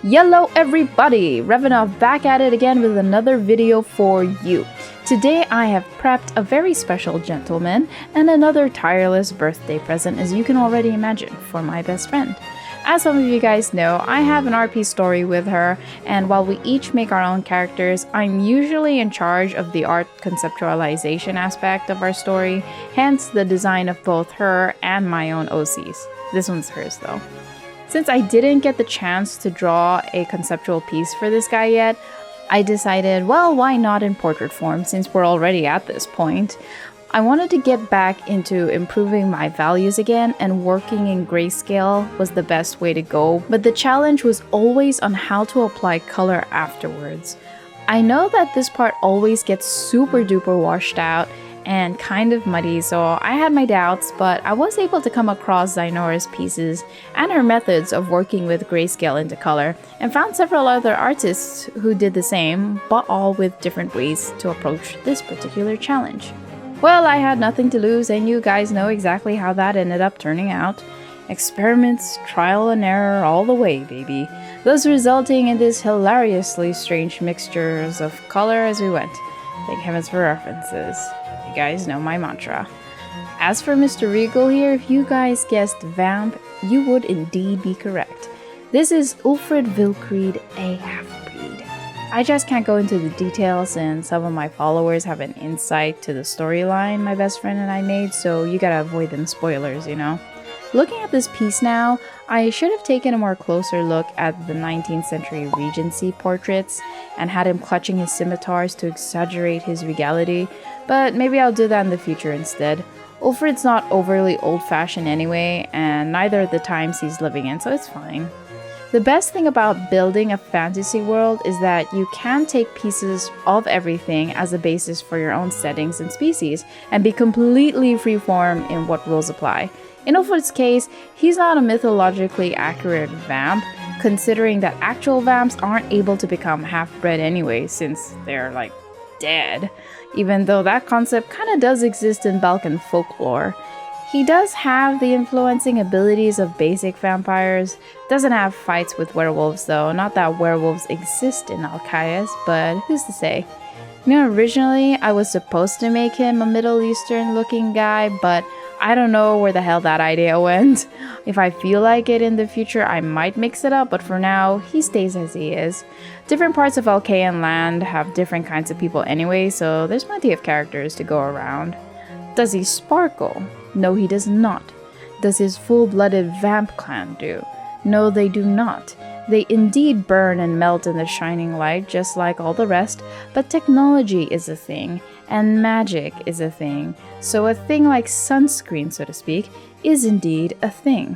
Hello everybody! Revenov back at it again with another video for you. Today I have prepped a very special gentleman and another tireless birthday present, as you can already imagine, for my best friend. As some of you guys know, I have an RP story with her, and while we each make our own characters, I'm usually in charge of the art conceptualization aspect of our story, hence the design of both her and my own OCs. This one's hers though. Since I didn't get the chance to draw a conceptual piece for this guy yet, I decided, well, why not in portrait form since we're already at this point. I wanted to get back into improving my values again, and working in grayscale was the best way to go, but the challenge was always on how to apply color afterwards. I know that this part always gets super duper washed out and kind of muddy, so I had my doubts, but I was able to come across Zainora's pieces and her methods of working with grayscale into color, and found several other artists who did the same, but all with different ways to approach this particular challenge. Well, I had nothing to lose, and you guys know exactly how that ended up turning out. Experiments, trial and error all the way, baby, thus resulting in this hilariously strange mixtures of color as we went. Thank heavens for references. You guys know my mantra. As for Mr. Regal here, if you guys guessed vamp, you would indeed be correct. This is Ulfred Vilcrede, a half-breed. I just can't go into the details, and some of my followers have an insight to the storyline my best friend and I made, so you gotta avoid them spoilers, you know? Looking at this piece now, I should have taken a more closer look at the 19th century Regency portraits and had him clutching his scimitars to exaggerate his regality, but maybe I'll do that in the future instead. Ulfred's not overly old-fashioned anyway, and neither are the times he's living in, so it's fine. The best thing about building a fantasy world is that you can take pieces of everything as a basis for your own settings and species, and be completely freeform in what rules apply. In Ulfred's case, he's not a mythologically accurate vamp, considering that actual vamps aren't able to become half-bred anyway, since they're like dead, even though that concept kinda does exist in Balkan folklore. He does have the influencing abilities of basic vampires, doesn't have fights with werewolves though, not that werewolves exist in Alkaias, but who's to say? You know, originally I was supposed to make him a Middle Eastern looking guy, but I don't know where the hell that idea went. If I feel like it in the future, I might mix it up, but for now, he stays as he is. Different parts of Alkaean land have different kinds of people anyway, so there's plenty of characters to go around. Does he sparkle? No, he does not. Does his full-blooded vamp clan do? No, they do not. They indeed burn and melt in the shining light just like all the rest, but technology is a thing, and magic is a thing, so a thing like sunscreen, so to speak, is indeed a thing.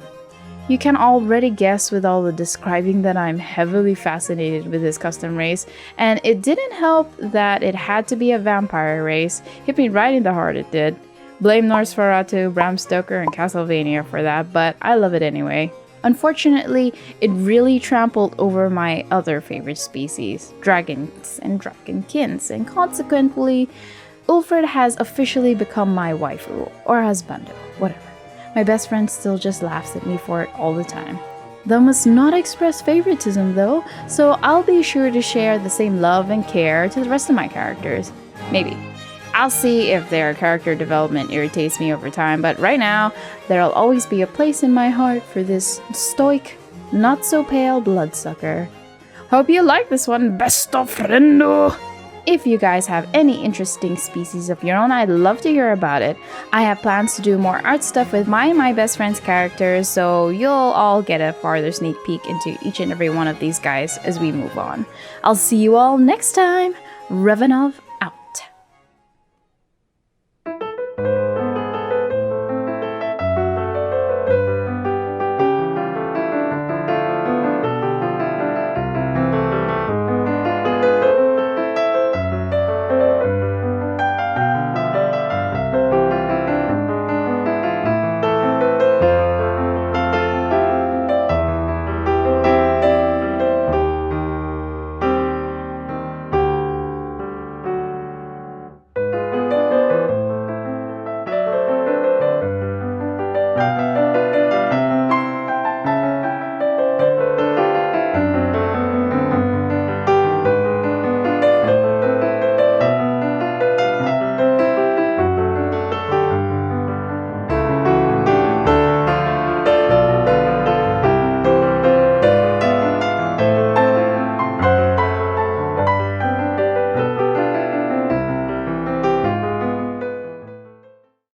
You can already guess with all the describing that I'm heavily fascinated with his custom race, and it didn't help that it had to be a vampire race. Hit me right in the heart, it did. Blame Nosferatu, Bram Stoker, and Castlevania for that, but I love it anyway. Unfortunately, it really trampled over my other favorite species, dragons and dragonkins, and consequently, Ulfred has officially become my waifu, or husbando, whatever. My best friend still just laughs at me for it all the time. Thou must not express favoritism though, so I'll be sure to share the same love and care to the rest of my characters. Maybe. I'll see if their character development irritates me over time, but right now, there'll always be a place in my heart for this stoic, not-so-pale bloodsucker. Hope you like this one, besto friendo! If you guys have any interesting species of your own, I'd love to hear about it. I have plans to do more art stuff with my best friend's characters, so you'll all get a farther sneak peek into each and every one of these guys as we move on. I'll see you all next time! Revenov